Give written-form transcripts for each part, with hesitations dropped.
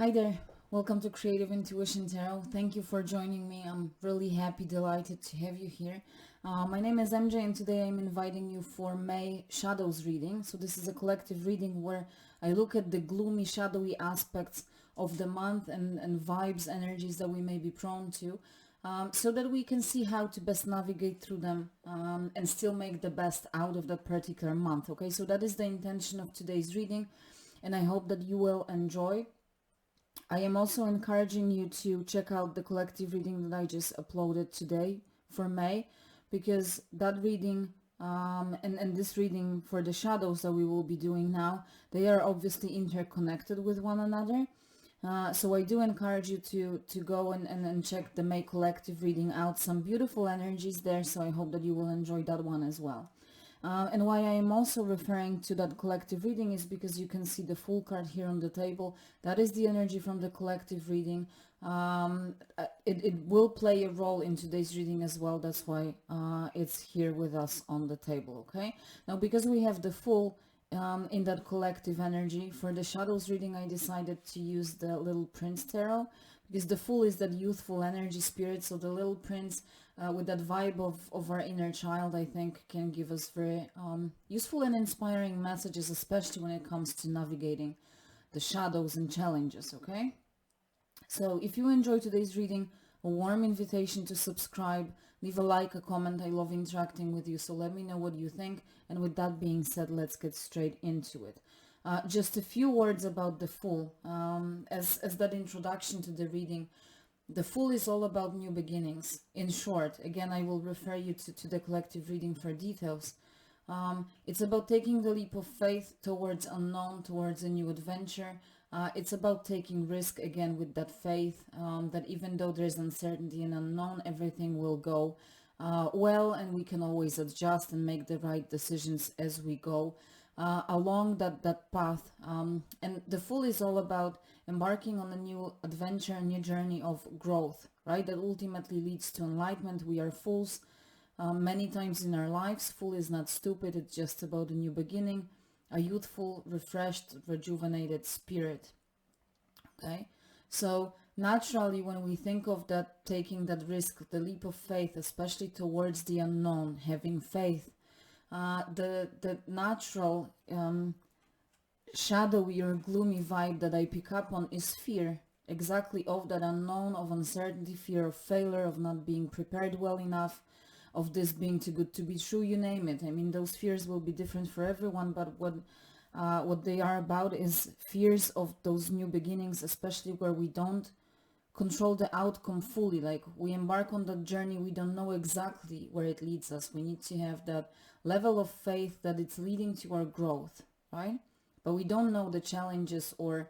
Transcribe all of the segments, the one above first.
Hi there, welcome to Creative Intuition Tarot. Thank you for joining me. I'm really happy, delighted to have you here. My name is MJ and today I'm inviting you for May Shadows reading. So this is a collective reading where I look at the gloomy, shadowy aspects of the month and vibes, energies that we may be prone to, so that we can see how to best navigate through them and still make the best out of that particular month. Okay, so that is the intention of today's reading and I hope that you will enjoy. I am also encouraging you to check out the collective reading that I just uploaded today for May, because that reading and this reading for the shadows that we will be doing now, they are obviously interconnected with one another. So I do encourage you to go and check the May collective reading out. Some beautiful energies there, so I hope that you will enjoy that one as well. And why I am also referring to that collective reading is because you can see the full card here on the table. That is the energy from the collective reading. It will play a role in today's reading as well. That's why it's here with us on the table, okay? Now, because we have the full in that collective energy, for the shadows reading, I decided to use the Little Prince Tarot, because the full is that youthful energy spirit. So the Little Prince with that vibe of our inner child, I think can give us very useful and inspiring messages, especially when it comes to navigating the shadows and challenges, okay? So if you enjoy today's reading, a warm invitation to subscribe, leave a like, a comment. I love interacting with you, so let me know what you think. And with that being said, let's get straight into it. Just a few words about the Fool. As that introduction to the reading, the Fool is all about new beginnings. In short, again, I will refer you to the collective reading for details. It's about taking the leap of faith towards unknown, towards a new adventure. It's about taking risk again with that faith, that even though there's uncertainty and unknown, everything will go well, and we can always adjust and make the right decisions as we go along that path. And the Fool is all about embarking on a new adventure, a new journey of growth, right? That ultimately leads to enlightenment. We are fools many times in our lives. Fool is not stupid. It's just about a new beginning, a youthful, refreshed, rejuvenated spirit. Okay, so naturally, when we think of that, taking that risk, the leap of faith, especially towards the unknown, having faith, the natural shadowy or gloomy vibe that I pick up on is fear, exactly of that unknown, of uncertainty, fear of failure, of not being prepared well enough, of this being too good to be true, you name it. I mean, those fears will be different for everyone, but what they are about is fears of those new beginnings, especially where we don't control the outcome fully. Like, we embark on that journey, we don't know exactly where it leads us. We need to have that level of faith that it's leading to our growth, right? But we don't know the challenges or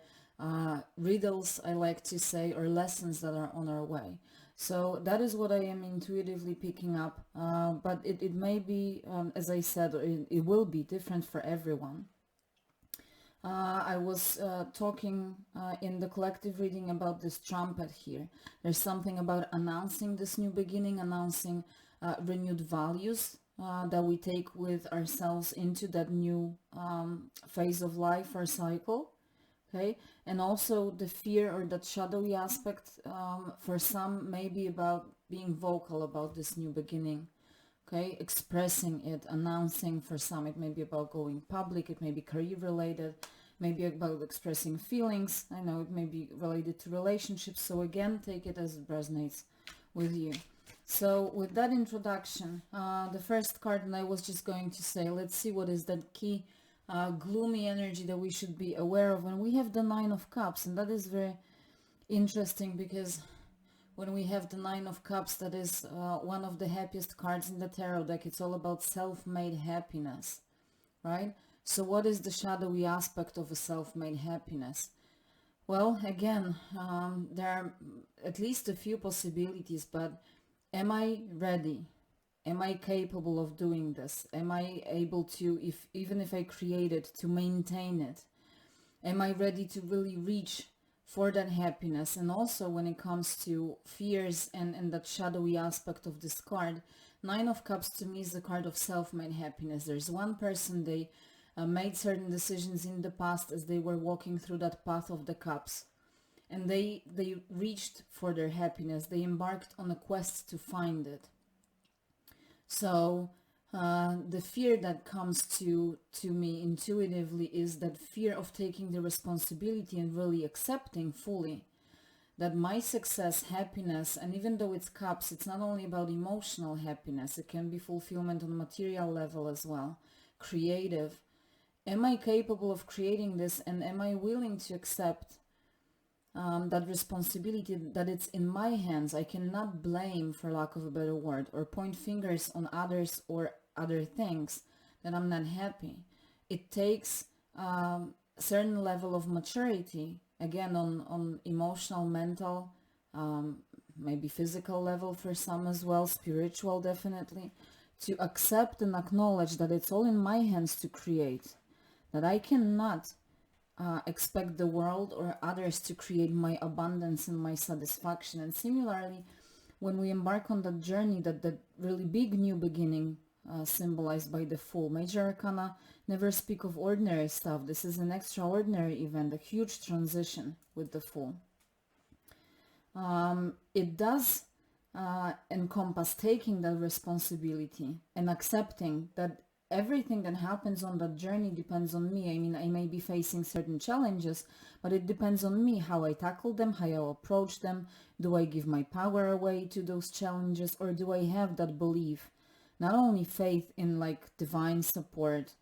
riddles, I like to say, or lessons that are on our way. So that is what I am intuitively picking up, but it may be, as I said, it will be different for everyone. I was talking in the collective reading about this trumpet here. There's something about announcing this new beginning, announcing renewed values that we take with ourselves into that new phase of life or cycle. Okay, and also the fear or that shadowy aspect for some may be about being vocal about this new beginning. Okay, expressing it, announcing. For some it may be about going public, it may be career related, maybe about expressing feelings. I know it may be related to relationships, so again, take it as it resonates with you. So with that introduction, the first card, and I was just going to say, let's see what is that key gloomy energy that we should be aware of. And we have the Nine of Cups, and that is very interesting because when we have the Nine of Cups, that is one of the happiest cards in the tarot deck. It's all about self-made happiness, right? So what is the shadowy aspect of a self-made happiness? Well, again, there are at least a few possibilities, but am I ready? Am I capable of doing this? Am I able to, even if I create it, to maintain it? Am I ready to really reach for that happiness? And also when it comes to fears and that shadowy aspect of this card, Nine of Cups to me is the card of self-made happiness. There's one person, they made certain decisions in the past as they were walking through that path of the cups. and they reached for their happiness. They embarked on a quest to find it. So the fear that comes to me intuitively is that fear of taking the responsibility and really accepting fully that my success, happiness, and even though it's cups, it's not only about emotional happiness, it can be fulfillment on material level as well, creative. Am I capable of creating this, and am I willing to accept that responsibility, that it's in my hands? I cannot blame, for lack of a better word, or point fingers on others or other things that I'm not happy. It takes certain level of maturity, again, on emotional, mental, maybe physical level for some as well, spiritual definitely, to accept and acknowledge that it's all in my hands to create, that I cannot expect the world or others to create my abundance and my satisfaction. And similarly, when we embark on that journey, that really big new beginning symbolized by the Fool, Major Arcana never speak of ordinary stuff. This is an extraordinary event, a huge transition with the Fool. It does encompass taking that responsibility and accepting that everything that happens on that journey depends on me. I mean, I may be facing certain challenges, but it depends on me, how I tackle them, how I approach them. Do I give my power away to those challenges, or do I have that belief, not only faith in like divine support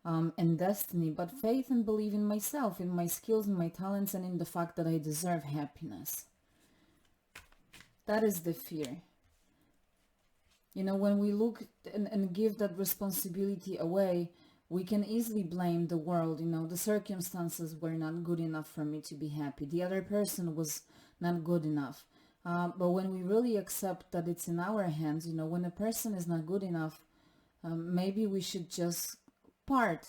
and destiny, but faith and belief in myself, in my skills, in my talents, and in the fact that I deserve happiness. That is the fear. You know, when we look and give that responsibility away, we can easily blame the world. You know, the circumstances were not good enough for me to be happy. The other person was not good enough. But when we really accept that it's in our hands, you know, when a person is not good enough, maybe we should just part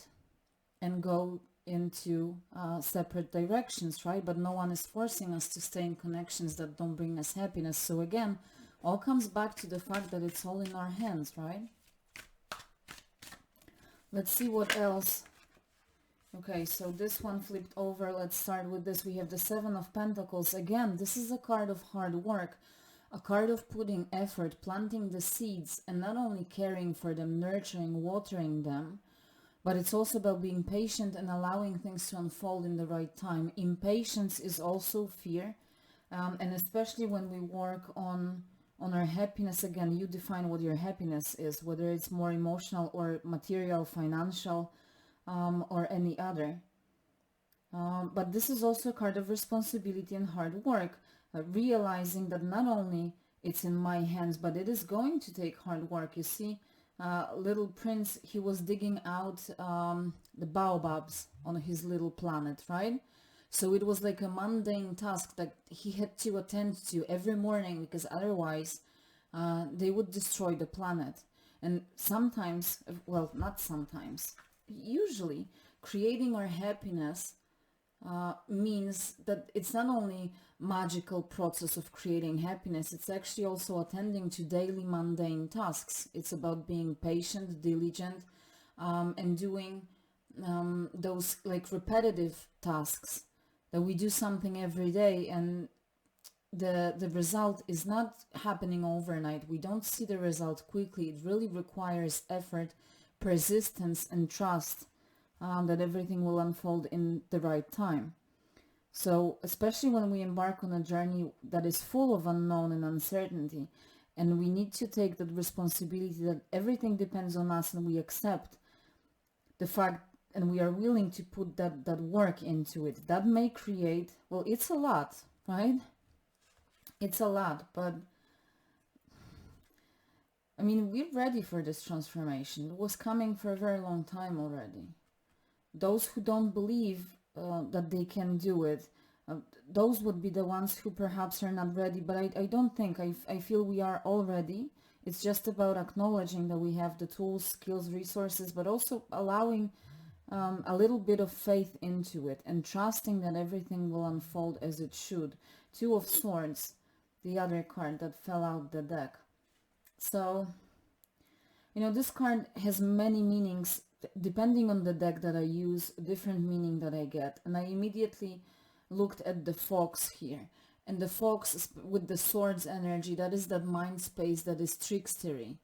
and go into separate directions, right? But no one is forcing us to stay in connections that don't bring us happiness. So again, all comes back to the fact that it's all in our hands, right? Let's see what else. Okay, so this one flipped over. Let's start with this. We have the Seven of Pentacles. Again, this is a card of hard work, a card of putting effort, planting the seeds, and not only caring for them, nurturing, watering them, but it's also about being patient and allowing things to unfold in the right time. Impatience is also fear, and especially when we work on our happiness. Again, you define what your happiness is, whether it's more emotional or material, financial, or any other. But this is also a card of responsibility and hard work, realizing that not only it's in my hands, but it is going to take hard work. You see, little prince, he was digging out the baobabs on his little planet, right? So it was like a mundane task that he had to attend to every morning, because otherwise they would destroy the planet. And sometimes, well, not sometimes, usually creating our happiness means that it's not only magical process of creating happiness, it's actually also attending to daily mundane tasks. It's about being patient, diligent, and doing those like repetitive tasks that we do something every day, and the result is not happening overnight. We don't see the result quickly. It really requires effort, persistence, and trust that everything will unfold in the right time. So especially when we embark on a journey that is full of unknown and uncertainty, and we need to take that responsibility that everything depends on us, and we accept the fact, and we are willing to put that work into it, that may create, well, it's a lot, right? It's a lot, but I mean, we're ready for this transformation. It was coming for a very long time already. Those who don't believe that they can do it, those would be the ones who perhaps are not ready, but I don't think, I feel we are all ready. It's just about acknowledging that we have the tools, skills, resources, but also allowing a little bit of faith into it and trusting that everything will unfold as it should. Two of Swords, the other card that fell out the deck. So, you know, this card has many meanings. Depending on the deck that I use, different meaning that I get. And I immediately looked at the fox here. And the fox with the swords energy, that is that mind space that is trickstery.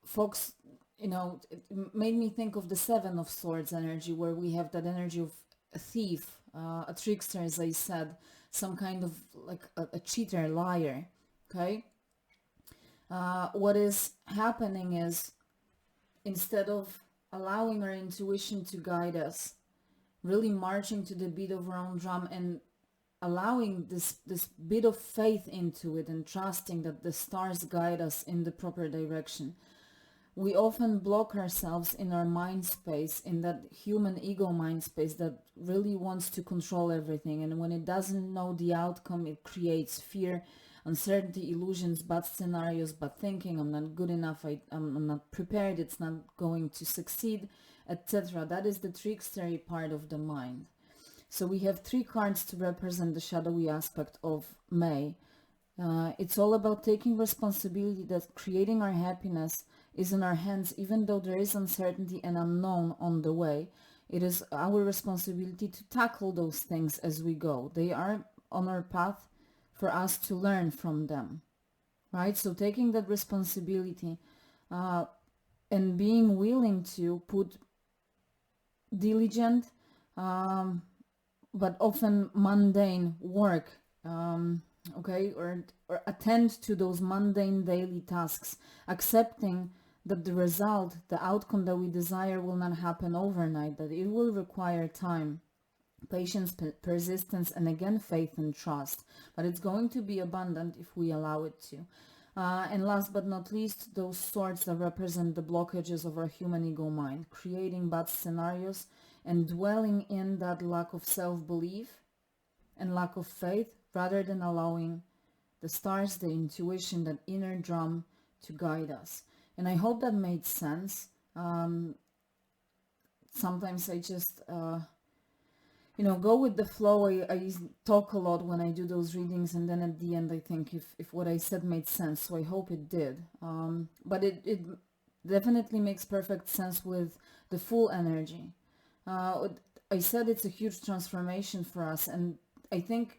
Fox, you know, it made me think of the Seven of Swords energy, where we have that energy of a thief, a trickster, as I said, some kind of like a cheater, liar, okay? What is happening is, instead of allowing our intuition to guide us, really marching to the beat of our own drum and allowing this bit of faith into it and trusting that the stars guide us in the proper direction, we often block ourselves in our mind space, in that human ego mind space that really wants to control everything. And when it doesn't know the outcome, it creates fear, uncertainty, illusions, bad scenarios, bad thinking, I'm not good enough, I'm not prepared, it's not going to succeed, etc. That is the trickstery part of the mind. So we have 3 cards to represent the shadowy aspect of May. It's all about taking responsibility, that creating our happiness is in our hands, even though there is uncertainty and unknown on the way. It is our responsibility to tackle those things as we go. They are on our path for us to learn from them, right? So taking that responsibility and being willing to put diligent but often mundane work, okay, or attend to those mundane daily tasks, accepting that the result, the outcome that we desire will not happen overnight, that it will require time, patience, persistence, and again, faith and trust. But it's going to be abundant if we allow it to. And last but not least, those swords that represent the blockages of our human ego mind, creating bad scenarios and dwelling in that lack of self-belief and lack of faith, rather than allowing the stars, the intuition, that inner drum to guide us. And I hope that made sense. Sometimes I just, go with the flow. I talk a lot when I do those readings, and then at the end I think if what I said made sense. So I hope it did. But it definitely makes perfect sense with the full energy. I said it's a huge transformation for us, and I think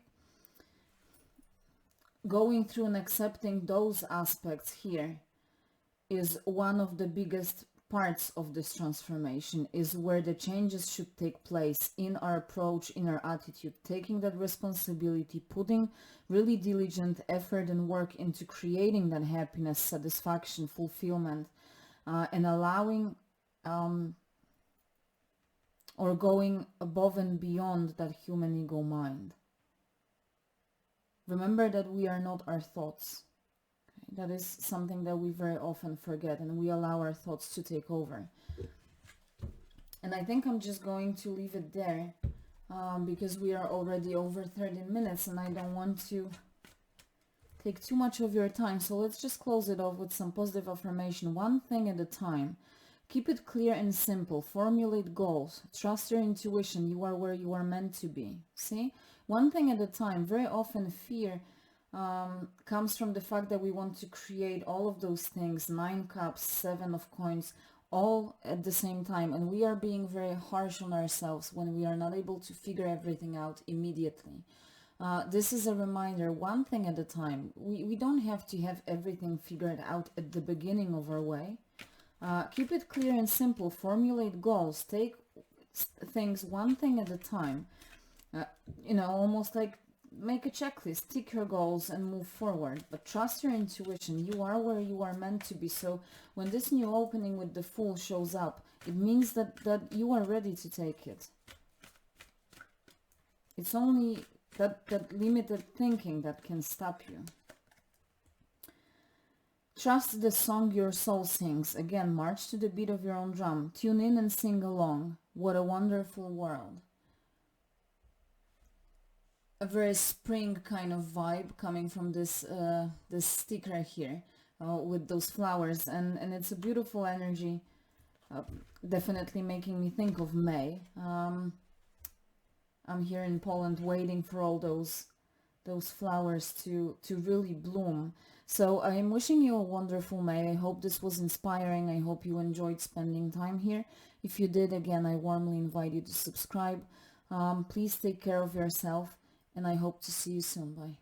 going through and accepting those aspects here is one of the biggest parts of this transformation, is where the changes should take place in our approach, in our attitude, taking that responsibility, putting really diligent effort and work into creating that happiness, satisfaction, fulfillment, and allowing or going above and beyond that human ego mind. Remember that we are not our thoughts. That is something that we very often forget, and we allow our thoughts to take over. And I think I'm just going to leave it there because we are already over 30 minutes and I don't want to take too much of your time. So let's just close it off with some positive affirmation. One thing at a time. Keep it clear and simple. Formulate goals. Trust your intuition. You are where you are meant to be. See? One thing at a time. Very often fear comes from the fact that we want to create all of those things, 9 cups, 7 of coins, all at the same time. And we are being very harsh on ourselves when we are not able to figure everything out immediately. This is a reminder, one thing at a time. We don't have to have everything figured out at the beginning of our way. Keep it clear and simple. Formulate goals. Take things one thing at a time. Almost like make a checklist, tick your goals and move forward. But trust your intuition. You are where you are meant to be. So when this new opening with the Fool shows up, it means that you are ready to take it. It's only that limited thinking that can stop you. Trust the song your soul sings. Again, march to the beat of your own drum. Tune in and sing along. What a wonderful world. A very spring kind of vibe coming from this sticker here with those flowers, and it's a beautiful energy, definitely making me think of May. I'm here in Poland waiting for all those flowers to really bloom. So I am wishing you a wonderful May. I hope this was inspiring. I hope you enjoyed spending time here. If you did, again, I warmly invite you to subscribe. Please take care of yourself, and I hope to see you soon. Bye.